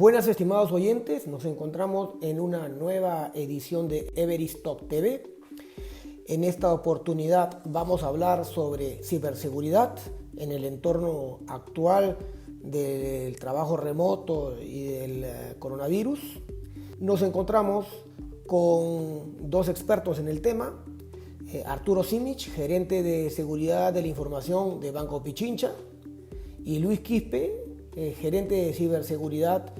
Buenas, estimados oyentes, nos encontramos en una nueva edición de Everest Top TV. En esta oportunidad vamos a hablar sobre ciberseguridad en el entorno actual del trabajo remoto y del coronavirus. Nos encontramos con dos expertos en el tema, Arturo Simic, gerente de seguridad de la información de Banco Pichincha, y Luis Quispe, gerente de ciberseguridad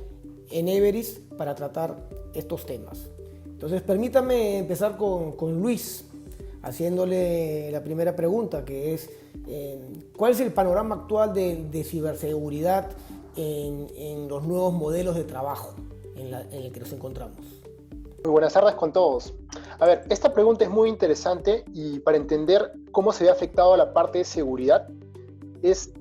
en Everest, para tratar estos temas. Entonces, permítame empezar con Luis, haciéndole la primera pregunta, que es ¿cuál es el panorama actual de ciberseguridad en los nuevos modelos de trabajo en el que nos encontramos? Muy buenas tardes con todos. A ver, esta pregunta es muy interesante y para entender cómo se ve afectado la parte de seguridad es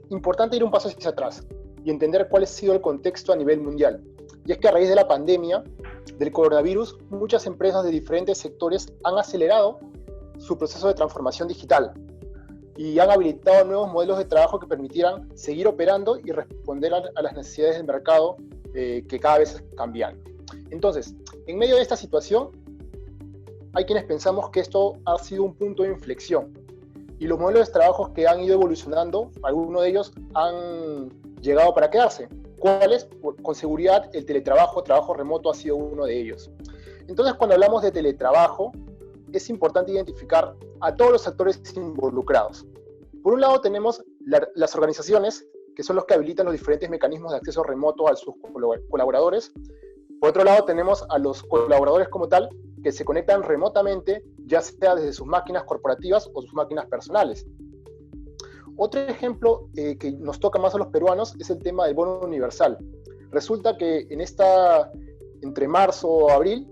importante ir un paso hacia atrás y entender cuál ha sido el contexto a nivel mundial. Y es que a raíz de la pandemia del coronavirus, muchas empresas de diferentes sectores han acelerado su proceso de transformación digital y han habilitado nuevos modelos de trabajo que permitieran seguir operando y responder a las necesidades del mercado que cada vez cambian. Entonces, en medio de esta situación, hay quienes pensamos que esto ha sido un punto de inflexión y los modelos de trabajo que han ido evolucionando, algunos de ellos han llegado para quedarse. ¿Cuáles? Con seguridad, el teletrabajo, trabajo remoto ha sido uno de ellos. Entonces, cuando hablamos de teletrabajo, es importante identificar a todos los actores involucrados. Por un lado tenemos las organizaciones, que son los que habilitan los diferentes mecanismos de acceso remoto a sus colaboradores. Por otro lado tenemos a los colaboradores como tal, que se conectan remotamente, ya sea desde sus máquinas corporativas o sus máquinas personales. Otro ejemplo que nos toca más a los peruanos es el tema del bono universal. Resulta que entre marzo o abril,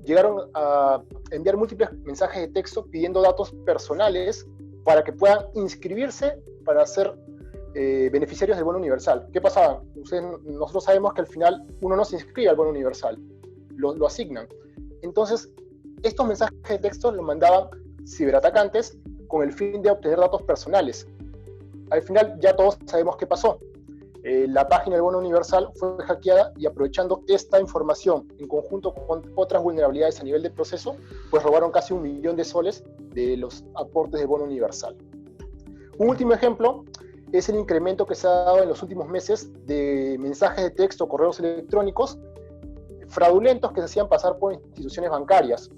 llegaron a enviar múltiples mensajes de texto pidiendo datos personales para que puedan inscribirse para ser beneficiarios del bono universal. ¿Qué pasaba? Nosotros sabemos que al final uno no se inscribe al bono universal, lo asignan. Entonces, estos mensajes de texto los mandaban ciberatacantes con el fin de obtener datos personales. Al final ya todos sabemos qué pasó. La página del bono universal fue hackeada y aprovechando esta información en conjunto con otras vulnerabilidades a nivel de proceso, pues robaron casi 1 millón de soles de los aportes del bono universal. Un último ejemplo es el incremento que se ha dado en los últimos meses de mensajes de texto, correos electrónicos fraudulentos que se hacían pasar por instituciones bancarias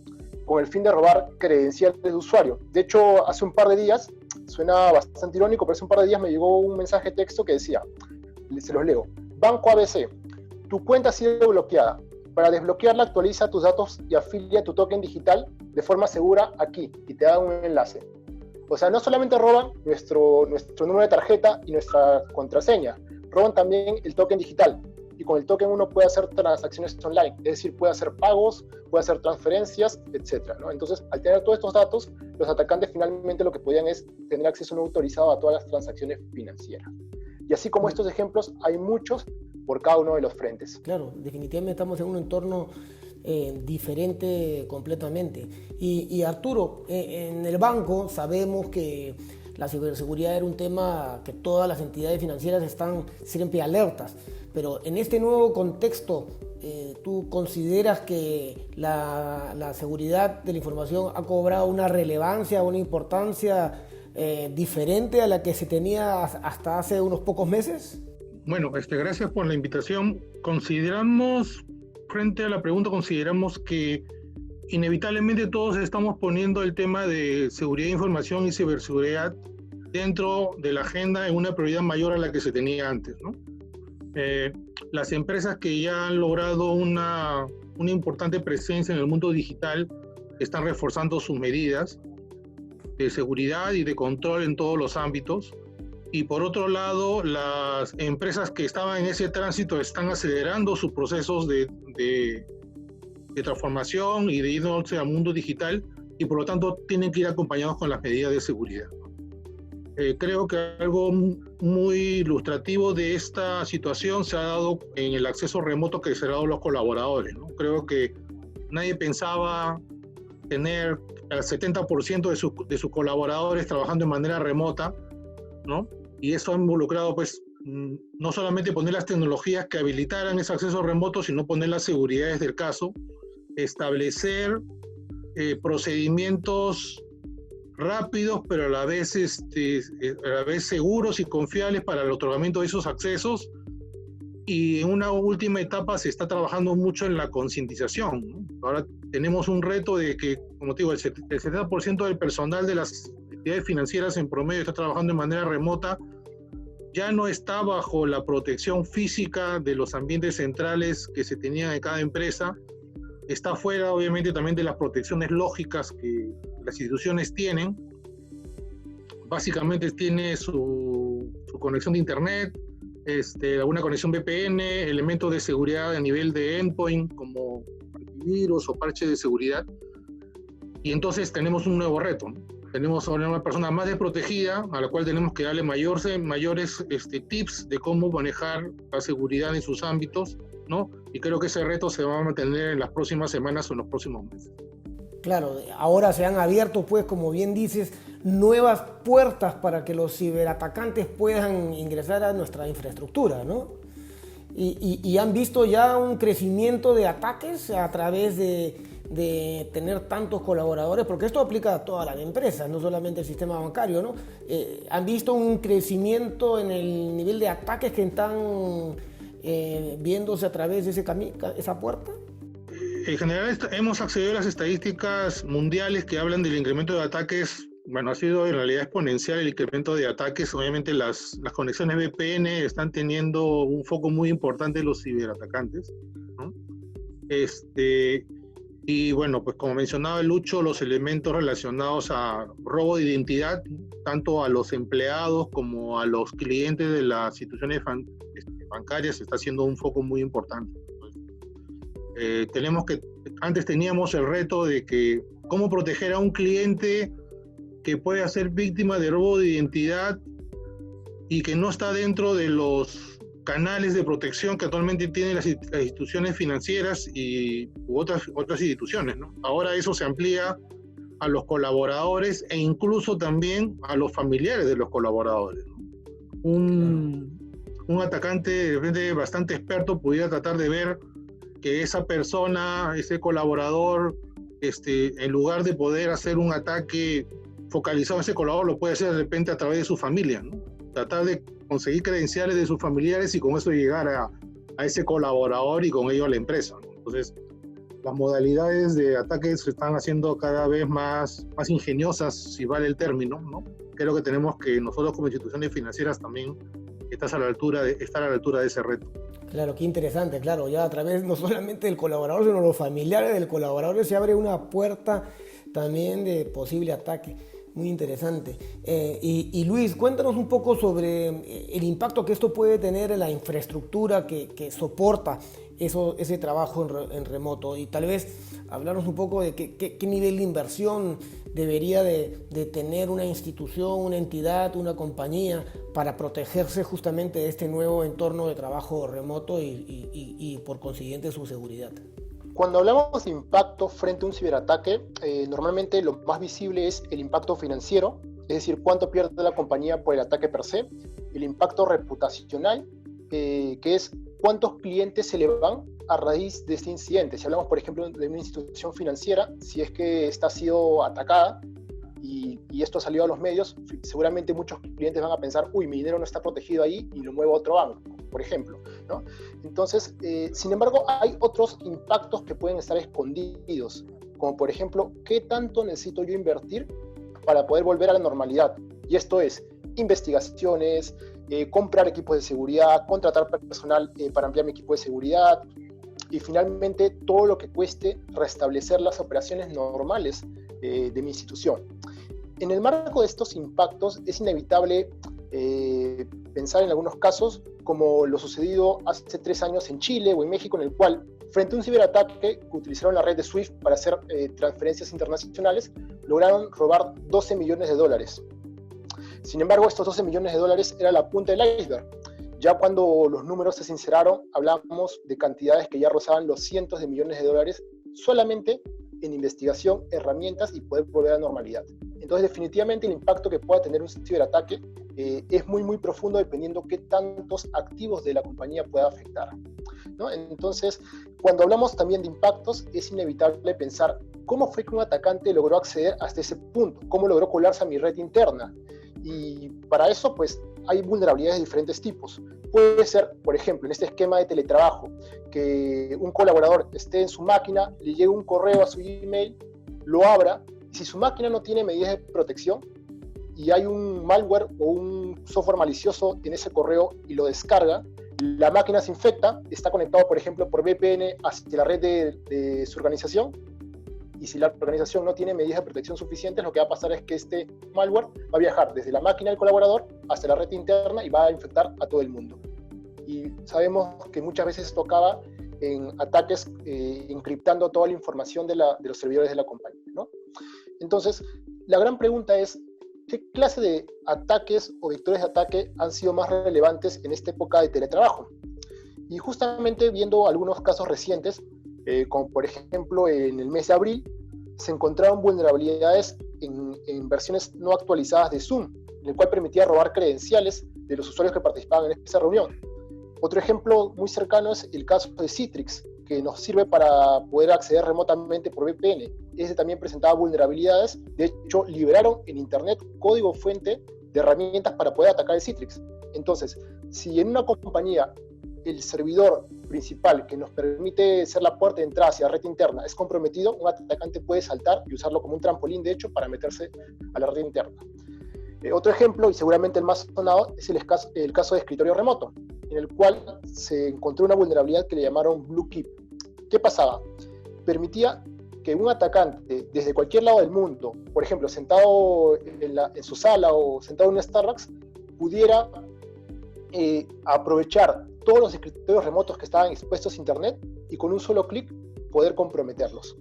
con el fin de robar credenciales de usuario. De hecho, hace un par de días, suena bastante irónico, pero hace un par de días me llegó un mensaje de texto que decía, se los leo: Banco ABC, tu cuenta ha sido bloqueada. Para desbloquearla, actualiza tus datos y afilia tu token digital de forma segura aquí, y te da un enlace. O sea, no solamente roban nuestro número de tarjeta y nuestra contraseña, roban también el token digital. Y con el token uno puede hacer transacciones online, es decir, puede hacer pagos, puede hacer transferencias, etc., ¿no? Entonces, al tener todos estos datos, los atacantes finalmente lo que podían es tener acceso no autorizado a todas las transacciones financieras. Y así como estos ejemplos, hay muchos por cada uno de los frentes. Claro, definitivamente estamos en un entorno diferente completamente. Y Arturo, en el banco sabemos que la ciberseguridad era un tema que todas las entidades financieras están siempre alertas, pero en este nuevo contexto, ¿tú consideras que la seguridad de la información ha cobrado una relevancia, una importancia diferente a la que se tenía hasta hace unos pocos meses? Bueno, gracias por la invitación. Frente a la pregunta, consideramos que inevitablemente todos estamos poniendo el tema de seguridad de información y ciberseguridad dentro de la agenda en una prioridad mayor a la que se tenía antes, ¿no? Las empresas que ya han logrado una importante presencia en el mundo digital están reforzando sus medidas de seguridad y de control en todos los ámbitos. Y por otro lado, las empresas que estaban en ese tránsito están acelerando sus procesos de transformación y de irse al mundo digital, y por lo tanto tienen que ir acompañados con las medidas de seguridad. Creo que algo muy ilustrativo de esta situación se ha dado en el acceso remoto que se ha dado a los colaboradores, ¿no? Creo que nadie pensaba tener el 70% de sus colaboradores trabajando de manera remota, ¿no? Y eso ha involucrado pues no solamente poner las tecnologías que habilitaran ese acceso remoto, sino poner las seguridades del caso, establecer procedimientos rápidos, pero a la vez seguros y confiables para el otorgamiento de esos accesos. Y en una última etapa se está trabajando mucho en la concientización, ¿no? Ahora tenemos un reto de que, como te digo, el 70% del personal de las entidades financieras en promedio está trabajando de manera remota, ya no está bajo la protección física de los ambientes centrales que se tenían en cada empresa, está fuera obviamente también de las protecciones lógicas que las instituciones tienen. Básicamente tiene su conexión de internet, alguna conexión VPN, elementos de seguridad a nivel de endpoint como antivirus o parche de seguridad, y entonces tenemos un nuevo reto, ¿no? Tenemos ahora una persona más desprotegida a la cual tenemos que darle mayores tips de cómo manejar la seguridad en sus ámbitos, ¿no? Y creo que ese reto se va a mantener en las próximas semanas o en los próximos meses. Claro, ahora se han abierto, pues, como bien dices, nuevas puertas para que los ciberatacantes puedan ingresar a nuestra infraestructura, ¿no? Y han visto ya un crecimiento de ataques a través de tener tantos colaboradores, porque esto aplica a todas las empresas, no solamente el sistema bancario, ¿no? Han visto un crecimiento en el nivel de ataques que están viéndose a través de esa puerta. En general hemos accedido a las estadísticas mundiales que hablan del incremento de ataques. Bueno, ha sido en realidad exponencial el incremento de ataques. Obviamente las conexiones VPN están teniendo un foco muy importante en los ciberatacantes, ¿no? Y bueno, pues como mencionaba Lucho, los elementos relacionados a robo de identidad, tanto a los empleados como a los clientes de las instituciones bancarias, está siendo un foco muy importante. Antes teníamos el reto de que cómo proteger a un cliente que puede ser víctima de robo de identidad y que no está dentro de los canales de protección que actualmente tienen las instituciones financieras y otras instituciones, ¿no? Ahora eso se amplía a los colaboradores e incluso también a los familiares de los colaboradores, ¿no? Un atacante de repente bastante experto pudiera tratar de ver que esa persona, ese colaborador, en lugar de poder hacer un ataque focalizado a ese colaborador, lo puede hacer de repente a través de su familia, ¿no? Tratar de conseguir credenciales de sus familiares y con eso llegar a ese colaborador y con ello a la empresa, ¿no? Entonces, las modalidades de ataque se están haciendo cada vez más ingeniosas, si vale el término, ¿no? Creo que tenemos que nosotros como instituciones financieras también estar a la altura de ese reto. Claro, qué interesante, claro, ya a través no solamente del colaborador, sino los familiares del colaborador se abre una puerta también de posible ataque. Muy interesante. Y Luis, cuéntanos un poco sobre el impacto que esto puede tener en la infraestructura que soporta ese trabajo en remoto, y tal vez hablarnos un poco de qué nivel de inversión debería de tener una institución, una entidad, una compañía para protegerse justamente de este nuevo entorno de trabajo remoto y por consiguiente su seguridad. Cuando hablamos de impacto frente a un ciberataque, normalmente lo más visible es el impacto financiero, es decir, cuánto pierde la compañía por el ataque per se, el impacto reputacional, que es cuántos clientes se le van a raíz de este incidente. Si hablamos, por ejemplo, de una institución financiera, si es que esta ha sido atacada y esto ha salido a los medios, seguramente muchos clientes van a pensar, uy, mi dinero no está protegido ahí y lo muevo a otro banco, por ejemplo, ¿no? Entonces, sin embargo, hay otros impactos que pueden estar escondidos, como por ejemplo, ¿qué tanto necesito yo invertir para poder volver a la normalidad? Y esto es investigaciones, comprar equipos de seguridad, contratar personal para ampliar mi equipo de seguridad, y finalmente todo lo que cueste restablecer las operaciones normales de mi institución. En el marco de estos impactos es inevitable pensar en algunos casos como lo sucedido hace 3 años en Chile o en México, en el cual frente a un ciberataque que utilizaron la red de SWIFT para hacer transferencias internacionales, lograron robar $12 millones. Sin embargo, estos $12 millones era la punta del iceberg. Ya cuando los números se sinceraron, hablábamos de cantidades que ya rozaban los cientos de millones de dólares solamente en investigación, herramientas y poder volver a la normalidad. Entonces, definitivamente el impacto que pueda tener un ciberataque es muy profundo dependiendo qué tantos activos de la compañía pueda afectar, ¿no? Entonces, cuando hablamos también de impactos, es inevitable pensar cómo fue que un atacante logró acceder hasta ese punto, cómo logró colarse a mi red interna. Y para eso, pues, hay vulnerabilidades de diferentes tipos. Puede ser, por ejemplo, en este esquema de teletrabajo, que un colaborador esté en su máquina, le llegue un correo a su email, lo abra, y si su máquina no tiene medidas de protección y hay un malware o un software malicioso en ese correo y lo descarga, la máquina se infecta, está conectado, por ejemplo, por VPN hacia la red de su organización, y si la organización no tiene medidas de protección suficientes, lo que va a pasar es que este malware va a viajar desde la máquina del colaborador hasta la red interna y va a infectar a todo el mundo. Y sabemos que muchas veces esto acaba en ataques encriptando toda la información de los servidores de la compañía, ¿no? Entonces, la gran pregunta es, ¿qué clase de ataques o vectores de ataque han sido más relevantes en esta época de teletrabajo? Y justamente viendo algunos casos recientes, como por ejemplo en el mes de abril, se encontraron vulnerabilidades en versiones no actualizadas de Zoom, en el cual permitía robar credenciales de los usuarios que participaban en esa reunión. Otro ejemplo muy cercano es el caso de Citrix, que nos sirve para poder acceder remotamente por VPN. Ese también presentaba vulnerabilidades. De hecho, liberaron en Internet código fuente de herramientas para poder atacar el Citrix. Entonces, si en una compañía el servidor principal que nos permite ser la puerta de entrada hacia la red interna es comprometido, un atacante puede saltar y usarlo como un trampolín, de hecho, para meterse a la red interna. Otro ejemplo, y seguramente el más sonado, es el caso de escritorio remoto, en el cual se encontró una vulnerabilidad que le llamaron Blue Keep. ¿Qué pasaba? Permitía que un atacante desde cualquier lado del mundo, por ejemplo, sentado en su sala o sentado en un Starbucks, pudiera aprovechar todos los escritorios remotos que estaban expuestos a Internet y con un solo clic poder comprometerlos.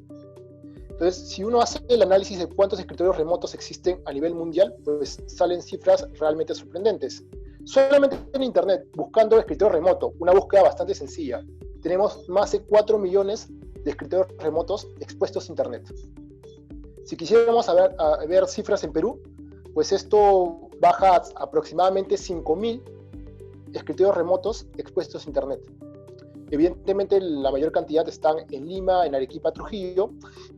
Entonces, si uno hace el análisis de cuántos escritorios remotos existen a nivel mundial, pues salen cifras realmente sorprendentes. Solamente en Internet, buscando escritorio remoto, una búsqueda bastante sencilla, tenemos más de 4 millones de escritorios remotos expuestos a Internet. Si quisiéramos ver cifras en Perú, pues esto baja a aproximadamente 5.000 escritorios remotos expuestos a Internet. Evidentemente la mayor cantidad están en Lima, en Arequipa, Trujillo.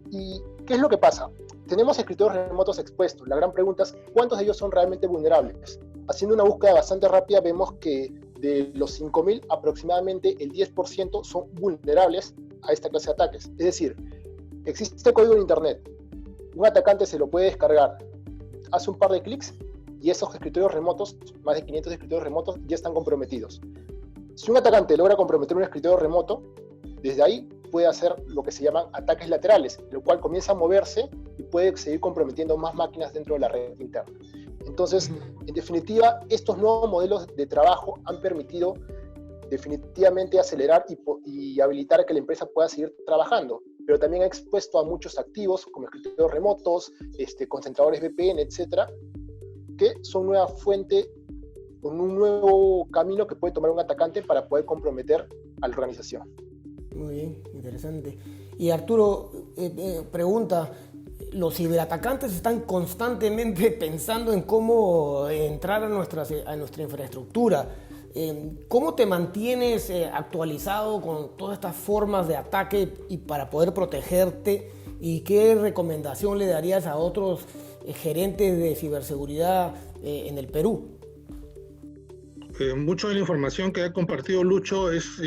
¿Y qué es lo que pasa? Tenemos escritorios remotos expuestos. La gran pregunta es, ¿cuántos de ellos son realmente vulnerables? Haciendo una búsqueda bastante rápida, vemos que de los 5.000, aproximadamente el 10% son vulnerables a esta clase de ataques. Es decir, existe código en Internet, un atacante se lo puede descargar, hace un par de clics y esos escritorios remotos, más de 500 escritorios remotos, ya están comprometidos. Si un atacante logra comprometer un escritorio remoto, desde ahí puede hacer lo que se llaman ataques laterales, lo cual comienza a moverse y puede seguir comprometiendo más máquinas dentro de la red interna. Entonces, en definitiva, estos nuevos modelos de trabajo han permitido definitivamente acelerar y habilitar que la empresa pueda seguir trabajando, pero también ha expuesto a muchos activos como escritorios remotos, concentradores VPN, etcétera, que son nueva fuente, con un nuevo camino que puede tomar un atacante para poder comprometer a la organización. Muy bien, interesante. Y Arturo pregunta, los ciberatacantes están constantemente pensando en cómo entrar a nuestra infraestructura. ¿Cómo te mantienes actualizado con todas estas formas de ataque y para poder protegerte? ¿Y qué recomendación le darías a otros gerentes de ciberseguridad en el Perú? Mucho de la información que ha compartido Lucho es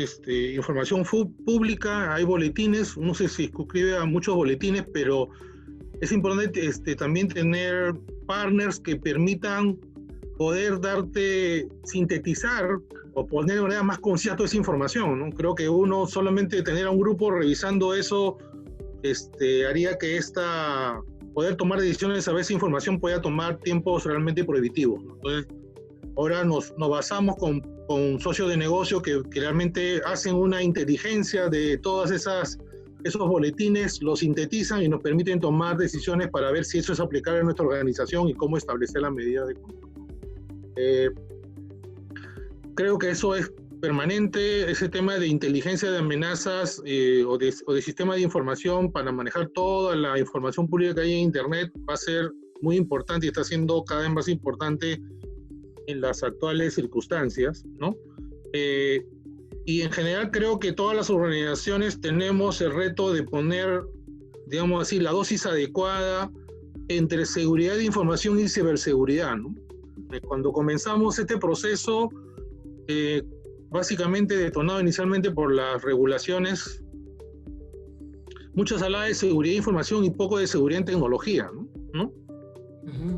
información pública, hay boletines, uno se suscribe a muchos boletines, pero es importante también tener partners que permitan poder sintetizar o poner de manera más concisa toda esa información, ¿no? Creo que uno solamente tener a un grupo revisando eso haría que poder tomar decisiones sobre esa información pueda tomar tiempos realmente prohibitivos, ¿no? Entonces, ahora nos basamos con socios de negocio que realmente hacen una inteligencia de todas esos boletines, los sintetizan y nos permiten tomar decisiones para ver si eso es aplicable a nuestra organización y cómo establecer las medidas de control. Creo que eso es permanente, ese tema de inteligencia de amenazas o de sistema de información para manejar toda la información pública que hay en Internet va a ser muy importante y está siendo cada vez más importante en las actuales circunstancias, ¿no? Y en general creo que todas las organizaciones tenemos el reto de poner, digamos así, la dosis adecuada entre seguridad de información y ciberseguridad, ¿no? Cuando comenzamos este proceso, básicamente detonado inicialmente por las regulaciones, muchos hablaban de seguridad de información y poco de seguridad en tecnología, ¿no?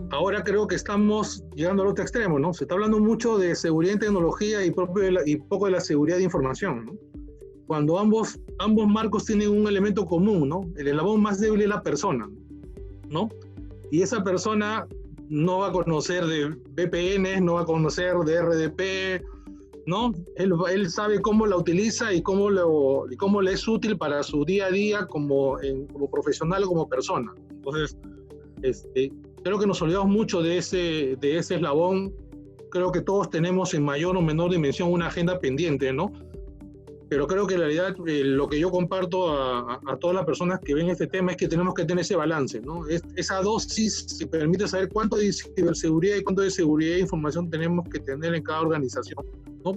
Ahora creo que estamos llegando al otro extremo, ¿no? Se está hablando mucho de seguridad en tecnología y poco de la seguridad de información, ¿no? Cuando ambos marcos tienen un elemento común, ¿no? El eslabón más débil es la persona, ¿no? Y esa persona no va a conocer de VPNs, no va a conocer de RDP, ¿no? Él sabe cómo la utiliza y cómo le es útil para su día a día como profesional o como persona. Entonces, creo que nos olvidamos mucho de ese eslabón. Creo que todos tenemos en mayor o menor dimensión una agenda pendiente, ¿no? Pero creo que en realidad lo que yo comparto a todas las personas que ven este tema es que tenemos que tener ese balance, ¿no? Esa dosis que permite saber cuánto de ciberseguridad y cuánto de seguridad de información tenemos que tener en cada organización, ¿no?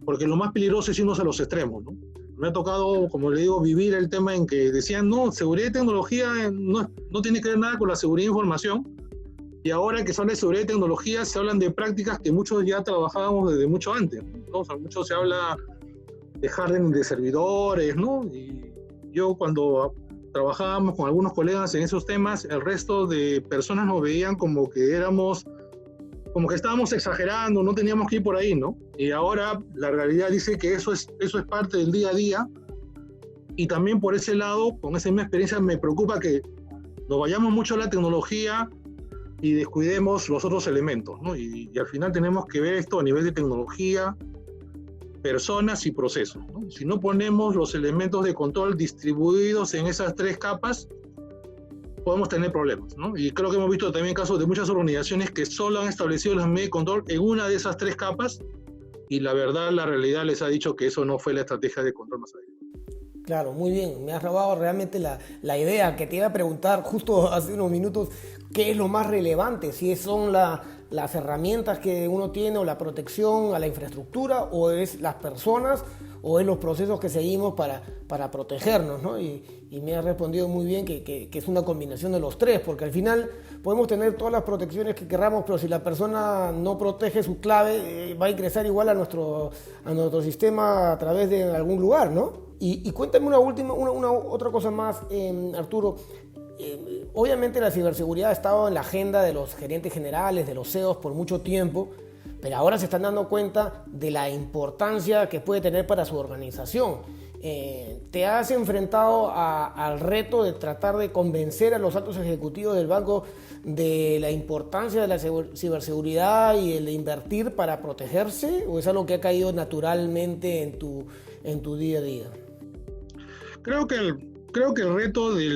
Porque lo más peligroso es irnos a los extremos, ¿no? Me ha tocado, como le digo, vivir el tema en que decían, no, seguridad y tecnología no tiene que ver nada con la seguridad de información. Y ahora que se habla de seguridad y tecnología, se hablan de prácticas que muchos ya trabajábamos desde mucho antes, ¿no? O sea, mucho se habla de hardening de servidores, ¿no? Y yo cuando trabajábamos con algunos colegas en esos temas, el resto de personas nos veían como que estábamos exagerando, no teníamos que ir por ahí, ¿no? Y ahora la realidad dice que eso es parte del día a día. Y también por ese lado, con esa misma experiencia, me preocupa que nos vayamos mucho a la tecnología y descuidemos los otros elementos, ¿no? Y al final tenemos que ver esto a nivel de tecnología, personas y procesos, ¿no? Si no ponemos los elementos de control distribuidos en esas tres capas, podemos tener problemas, ¿no? Y creo que hemos visto también casos de muchas organizaciones que solo han establecido las medidas de control en una de esas tres capas, y la verdad, la realidad les ha dicho que eso no fue la estrategia de control más adecuada. Claro, muy bien. Me has robado realmente la idea que te iba a preguntar justo hace unos minutos, ¿qué es lo más relevante? Si son las herramientas que uno tiene o la protección a la infraestructura, o es las personas, o es los procesos que seguimos para protegernos, ¿no? Y me has respondido muy bien que es una combinación de los tres, porque al final podemos tener todas las protecciones que queramos, pero si la persona no protege su clave, va a ingresar igual a nuestro sistema a través de algún lugar, ¿no? Y cuéntame otra cosa más, Arturo. Obviamente la ciberseguridad ha estado en la agenda de los gerentes generales, de los CEOs por mucho tiempo, pero ahora se están dando cuenta de la importancia que puede tener para su organización. ¿Te has enfrentado al reto de tratar de convencer a los altos ejecutivos del banco de la importancia de la ciberseguridad y el de invertir para protegerse, o es algo que ha caído naturalmente en tu día a día? Creo que el reto de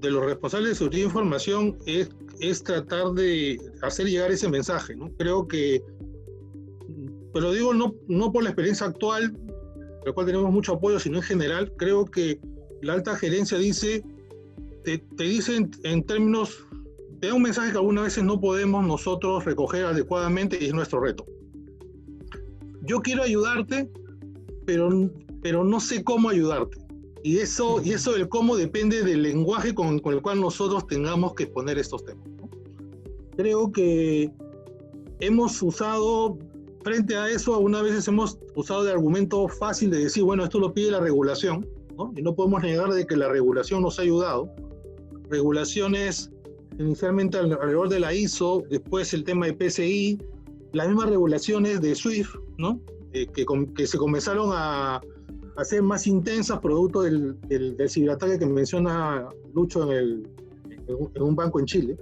los responsables de seguridad de información es tratar de hacer llegar ese mensaje, ¿no? Creo que, pero digo no por la experiencia actual, por la cual tenemos mucho apoyo, sino en general, creo que la alta gerencia te dice en términos, te da un mensaje que algunas veces no podemos nosotros recoger adecuadamente, y es nuestro reto. Yo quiero ayudarte, pero no sé cómo ayudarte. Y eso del cómo depende del lenguaje con el cual nosotros tengamos que exponer estos temas, ¿no? Creo que hemos usado, frente a eso, algunas veces hemos usado de argumento fácil de decir, bueno, esto lo pide la regulación, ¿no? Y no podemos negar de que la regulación nos ha ayudado. Regulaciones inicialmente alrededor de la ISO, después el tema de PCI, las mismas regulaciones de SWIFT, ¿no? Que se comenzaron a ser más intensas producto del ciberataque que menciona Lucho en un banco en Chile,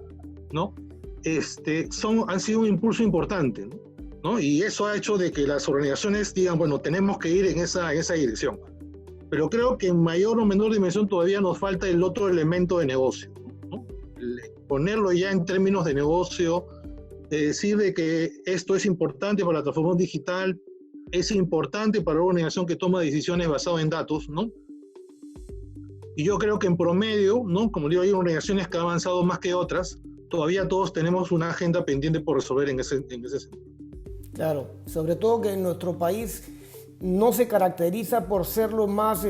¿no? Han sido un impulso importante, ¿no? Y eso ha hecho de que las organizaciones digan, bueno, tenemos que ir en esa dirección. Pero creo que en mayor o menor dimensión todavía nos falta el otro elemento de negocio, ¿no? Ponerlo ya en términos de negocio, decir de que esto es importante para la transformación digital, es importante para una organización que toma decisiones basadas en datos, ¿no? Y yo creo que en promedio, ¿no? Como digo, hay organizaciones que han avanzado más que otras, todavía todos tenemos una agenda pendiente por resolver en ese sentido. Claro, sobre todo que en nuestro país no se caracteriza por ser lo más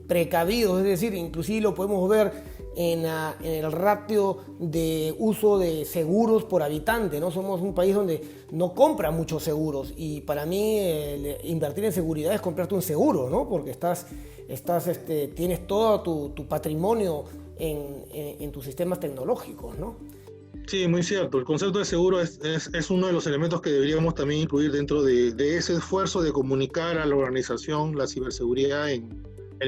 precavidos, es decir, inclusive lo podemos ver en el ratio de uso de seguros por habitante, ¿no? Somos un país donde no compra muchos seguros y para mí invertir en seguridad es comprarte un seguro, ¿no? Porque tienes todo tu patrimonio en tus sistemas tecnológicos, ¿no? Sí, muy cierto. El concepto de seguro es uno de los elementos que deberíamos también incluir dentro de ese esfuerzo de comunicar a la organización la ciberseguridad en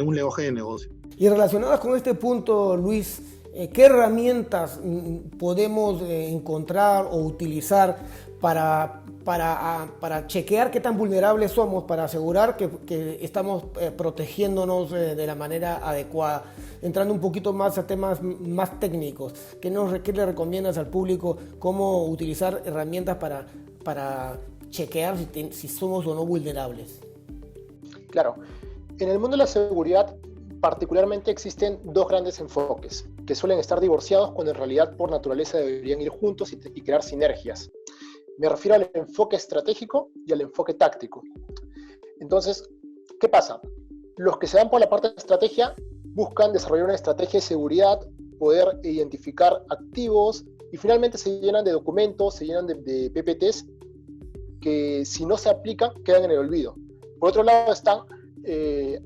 un lenguaje de negocio. Y relacionadas con este punto, Luis, ¿qué herramientas podemos encontrar o utilizar para chequear qué tan vulnerables somos, para asegurar que estamos protegiéndonos de la manera adecuada? Entrando un poquito más a temas más técnicos, ¿qué le recomiendas al público cómo utilizar herramientas para chequear si somos o no vulnerables? Claro, en el mundo de la seguridad particularmente existen dos grandes enfoques que suelen estar divorciados cuando en realidad por naturaleza deberían ir juntos y crear sinergias. Me refiero al enfoque estratégico y al enfoque táctico. Entonces, ¿qué pasa? Los que se van por la parte de estrategia buscan desarrollar una estrategia de seguridad, poder identificar activos y finalmente se llenan de documentos, se llenan de PPTs que si no se aplican quedan en el olvido. Por otro lado están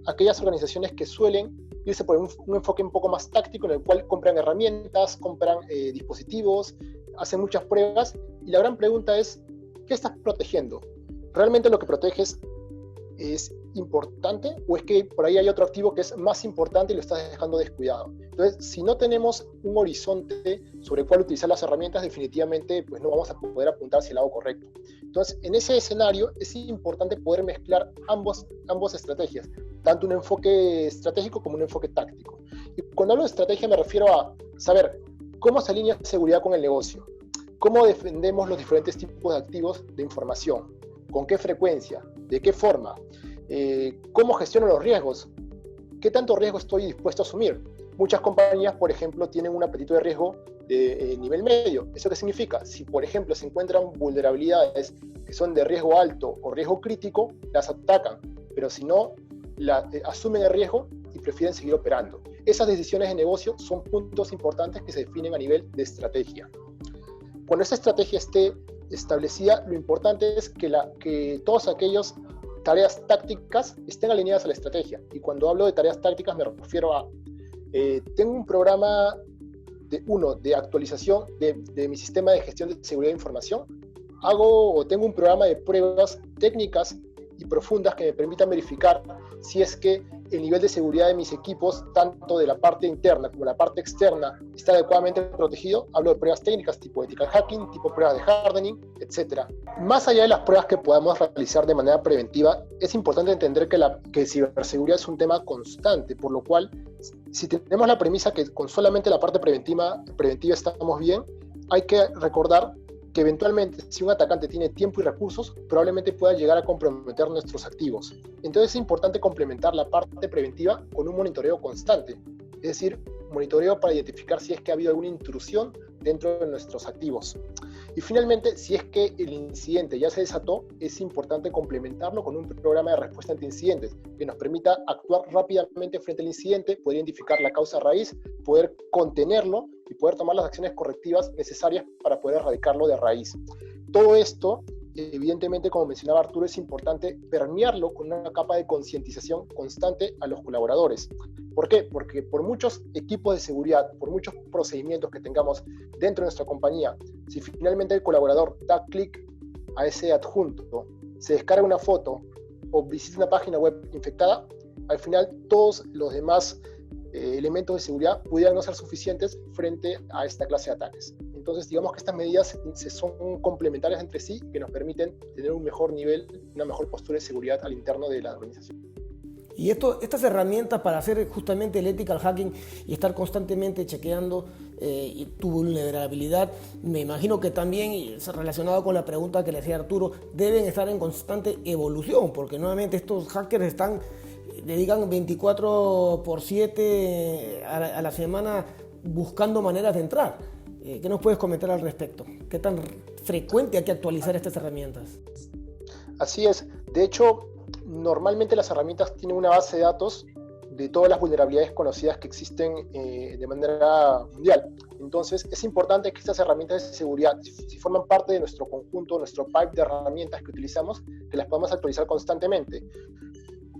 aquellas organizaciones que suelen irse por un enfoque un poco más táctico en el cual compran herramientas, compran dispositivos, hacen muchas pruebas y la gran pregunta es, ¿qué estás protegiendo? ¿Realmente lo que proteges es importante o es que por ahí hay otro activo que es más importante y lo estás dejando descuidado? Entonces, si no tenemos un horizonte sobre cuál utilizar las herramientas, definitivamente pues no vamos a poder apuntar hacia el lado correcto. Entonces, en ese escenario es importante poder mezclar ambas estrategias, tanto un enfoque estratégico como un enfoque táctico. Y cuando hablo de estrategia me refiero a saber cómo se alinea seguridad con el negocio, cómo defendemos los diferentes tipos de activos de información, con qué frecuencia, de qué forma, cómo gestiono los riesgos, qué tanto riesgo estoy dispuesto a asumir. Muchas compañías, por ejemplo, tienen un apetito de riesgo de nivel medio. ¿Eso qué significa? Si, por ejemplo, se encuentran vulnerabilidades que son de riesgo alto o riesgo crítico, las atacan. Pero si no, asumen el riesgo y prefieren seguir operando. Esas decisiones de negocio son puntos importantes que se definen a nivel de estrategia. Cuando esa estrategia esté establecida, lo importante es que todas aquellas tareas tácticas estén alineadas a la estrategia. Y cuando hablo de tareas tácticas me refiero a tengo un programa de actualización de mi sistema de gestión de seguridad de información. Tengo un programa de pruebas técnicas y profundas que me permitan verificar si es que el nivel de seguridad de mis equipos, tanto de la parte interna como la parte externa, está adecuadamente protegido. Hablo de pruebas técnicas tipo ethical hacking, tipo pruebas de hardening, etc. Más allá de las pruebas que podamos realizar de manera preventiva, es importante entender que ciberseguridad es un tema constante, por lo cual, si tenemos la premisa que con solamente la parte preventiva estamos bien, hay que recordar que eventualmente, si un atacante tiene tiempo y recursos, probablemente pueda llegar a comprometer nuestros activos. Entonces es importante complementar la parte preventiva con un monitoreo constante, es decir, monitoreo para identificar si es que ha habido alguna intrusión dentro de nuestros activos. Y finalmente, si es que el incidente ya se desató, es importante complementarlo con un programa de respuesta ante incidentes que nos permita actuar rápidamente frente al incidente, poder identificar la causa raíz, poder contenerlo y poder tomar las acciones correctivas necesarias para poder erradicarlo de raíz. Todo esto, evidentemente, como mencionaba Arturo, es importante permearlo con una capa de concientización constante a los colaboradores. ¿Por qué? Porque por muchos equipos de seguridad, por muchos procedimientos que tengamos dentro de nuestra compañía, si finalmente el colaborador da clic a ese adjunto, se descarga una foto o visita una página web infectada, al final todos los demás elementos de seguridad pudieran no ser suficientes frente a esta clase de ataques. Entonces, digamos que estas medidas son complementarias entre sí, que nos permiten tener un mejor nivel, una mejor postura de seguridad al interno de la organización. Y estas herramientas para hacer justamente el ethical hacking y estar constantemente chequeando tu vulnerabilidad, me imagino que también, relacionado con la pregunta que le hacía Arturo, deben estar en constante evolución, porque nuevamente estos hackers dedican 24/7 a la semana buscando maneras de entrar. ¿Qué nos puedes comentar al respecto? ¿Qué tan frecuente hay que actualizar estas herramientas? Así es. De hecho, normalmente las herramientas tienen una base de datos de todas las vulnerabilidades conocidas que existen de manera mundial. Entonces, es importante que estas herramientas de seguridad, si forman parte de nuestro conjunto, nuestro pipe de herramientas que utilizamos, que las podamos actualizar constantemente.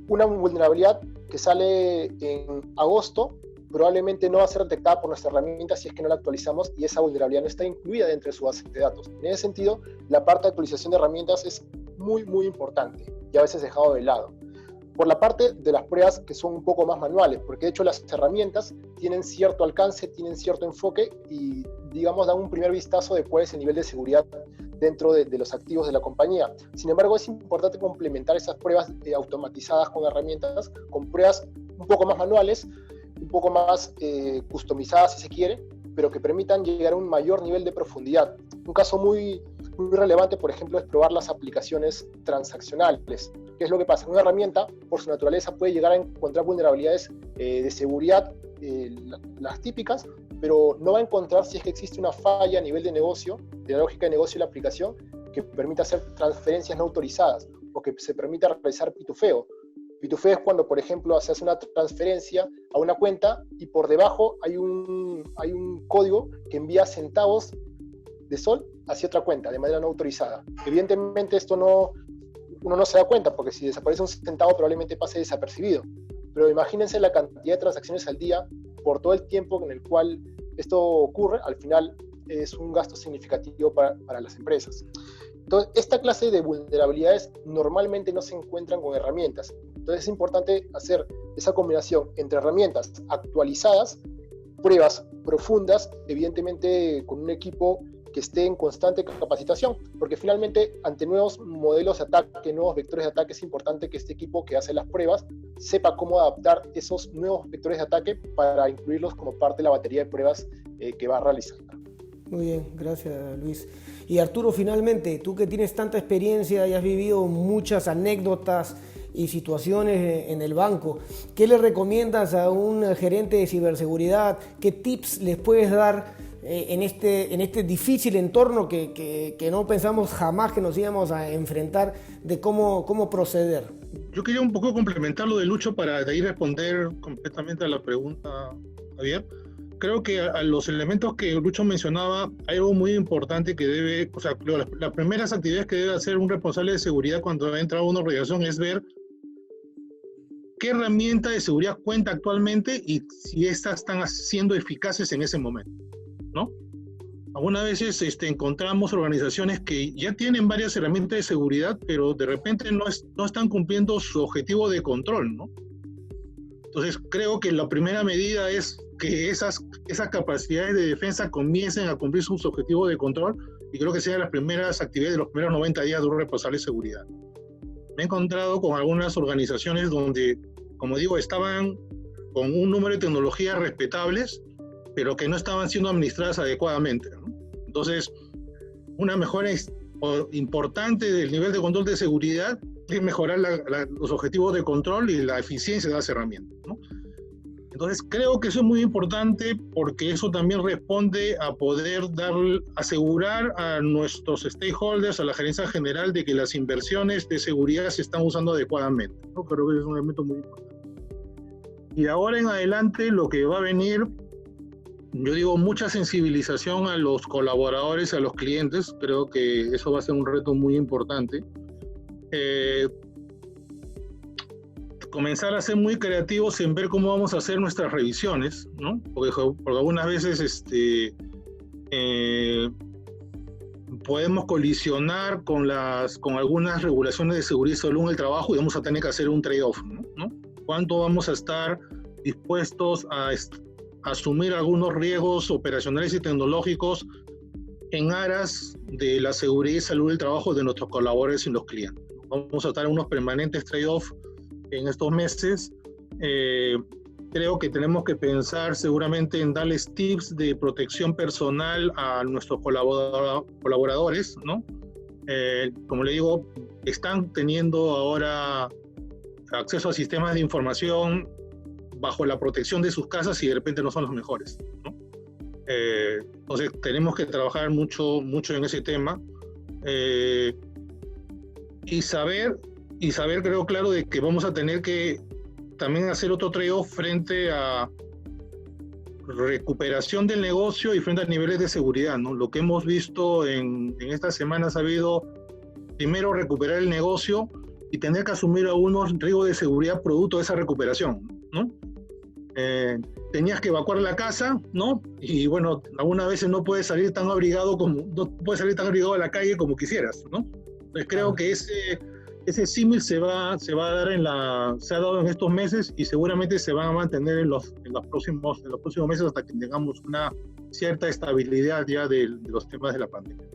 Una vulnerabilidad que sale en agosto probablemente no va a ser detectada por nuestra herramienta si es que no la actualizamos y esa vulnerabilidad no está incluida dentro de su base de datos. En ese sentido, la parte de actualización de herramientas es muy, muy importante y a veces dejado de lado. Por la parte de las pruebas que son un poco más manuales, porque de hecho las herramientas tienen cierto alcance, tienen cierto enfoque y, digamos, dan un primer vistazo de cuál es el nivel de seguridad dentro de los activos de la compañía. Sin embargo, es importante complementar esas pruebas automatizadas con herramientas, con pruebas un poco más manuales, un poco más customizadas si se quiere, pero que permitan llegar a un mayor nivel de profundidad. Un caso muy relevante, por ejemplo, es probar las aplicaciones transaccionales. ¿Qué es lo que pasa? Una herramienta, por su naturaleza, puede llegar a encontrar vulnerabilidades de seguridad, las típicas, pero no va a encontrar si es que existe una falla a nivel de negocio, de la lógica de negocio de la aplicación, que permita hacer transferencias no autorizadas o que se permita realizar pitufeo. Pitufeo es cuando, por ejemplo, se hace una transferencia a una cuenta y por debajo hay un código que envía centavos de sol hacia otra cuenta de manera no autorizada. Evidentemente uno no se da cuenta porque si desaparece un centavo probablemente pase desapercibido. Pero imagínense la cantidad de transacciones al día por todo el tiempo en el cual esto ocurre, al final es un gasto significativo para las empresas. Entonces, esta clase de vulnerabilidades normalmente no se encuentran con herramientas. Entonces es importante hacer esa combinación entre herramientas actualizadas, pruebas profundas, evidentemente con un equipo que esté en constante capacitación, porque finalmente ante nuevos modelos de ataque, nuevos vectores de ataque, es importante que este equipo que hace las pruebas sepa cómo adaptar esos nuevos vectores de ataque para incluirlos como parte de la batería de pruebas que va a realizar. Muy bien, gracias Luis. Y Arturo, finalmente, tú que tienes tanta experiencia y has vivido muchas anécdotas y situaciones en el banco, ¿qué le recomiendas a un gerente de ciberseguridad? ¿Qué tips les puedes dar en este difícil entorno que no pensamos jamás que nos íbamos a enfrentar, de cómo proceder? Yo quería un poco complementar lo de Lucho para de ahí responder completamente a la pregunta, Javier. Creo que a los elementos que Lucho mencionaba, hay algo muy importante que debe, o sea, las primeras actividades que debe hacer un responsable de seguridad cuando entra a una organización es ver qué herramienta de seguridad cuenta actualmente y si estas están siendo eficaces en ese momento, ¿no? Algunas veces encontramos organizaciones que ya tienen varias herramientas de seguridad, pero de repente no están cumpliendo su objetivo de control, ¿no? Entonces, creo que la primera medida es que esas capacidades de defensa comiencen a cumplir sus objetivos de control y creo que sean las primeras actividades de los primeros 90 días de un responsable de seguridad. Me he encontrado con algunas organizaciones donde, como digo, estaban con un número de tecnologías respetables, pero que no estaban siendo administradas adecuadamente, ¿no? Entonces, una mejora importante del nivel de control de seguridad es mejorar los objetivos de control y la eficiencia de las herramientas, ¿no? Entonces, creo que eso es muy importante porque eso también responde a poder asegurar a nuestros stakeholders, a la gerencia general, de que las inversiones de seguridad se están usando adecuadamente, ¿no? Creo que es un elemento muy importante. Y de ahora en adelante, lo que va a venir, yo digo, mucha sensibilización a los colaboradores, a los clientes. Creo que eso va a ser un reto muy importante. Comenzar a ser muy creativos en ver cómo vamos a hacer nuestras revisiones, ¿no? Porque algunas veces podemos colisionar con algunas regulaciones de seguridad y salud en el trabajo y vamos a tener que hacer un trade-off, ¿no? ¿Cuánto vamos a estar dispuestos a asumir algunos riesgos operacionales y tecnológicos en aras de la seguridad y salud del trabajo de nuestros colaboradores y los clientes? Vamos a estar en unos permanentes trade-off en estos meses. Creo que tenemos que pensar seguramente en darles tips de protección personal a nuestros colaboradores, ¿no? Como le digo, están teniendo ahora acceso a sistemas de información bajo la protección de sus casas y de repente no son los mejores, ¿no? Entonces tenemos que trabajar mucho en ese tema. y saber, creo claro, de que vamos a tener que también hacer otro trade-off frente a recuperación del negocio y frente a niveles de seguridad, ¿no? Lo que hemos visto en estas semanas ha habido, primero, recuperar el negocio y tener que asumir algunos riesgos de seguridad producto de esa recuperación, ¿no? Tenías que evacuar la casa, ¿no? Y bueno, algunas veces no puedes salir tan abrigado a la calle como quisieras, ¿no? Entonces creo que ese símil se va a dar se ha dado en estos meses y seguramente se van a mantener en los próximos meses hasta que tengamos una cierta estabilidad ya de los temas de la pandemia.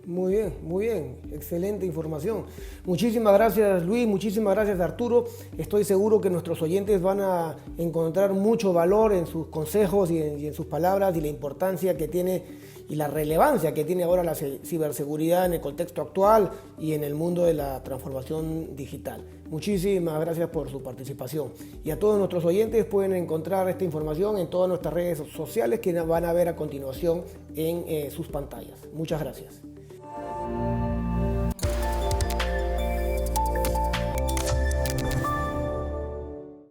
Muy bien, excelente información. Muchísimas gracias, Luis, muchísimas gracias, Arturo. Estoy seguro que nuestros oyentes van a encontrar mucho valor en sus consejos y en sus palabras, y la importancia que tiene y la relevancia que tiene ahora la ciberseguridad en el contexto actual y en el mundo de la transformación digital. Muchísimas gracias por su participación. Y a todos nuestros oyentes pueden encontrar esta información en todas nuestras redes sociales que van a ver a continuación en sus pantallas. Muchas gracias.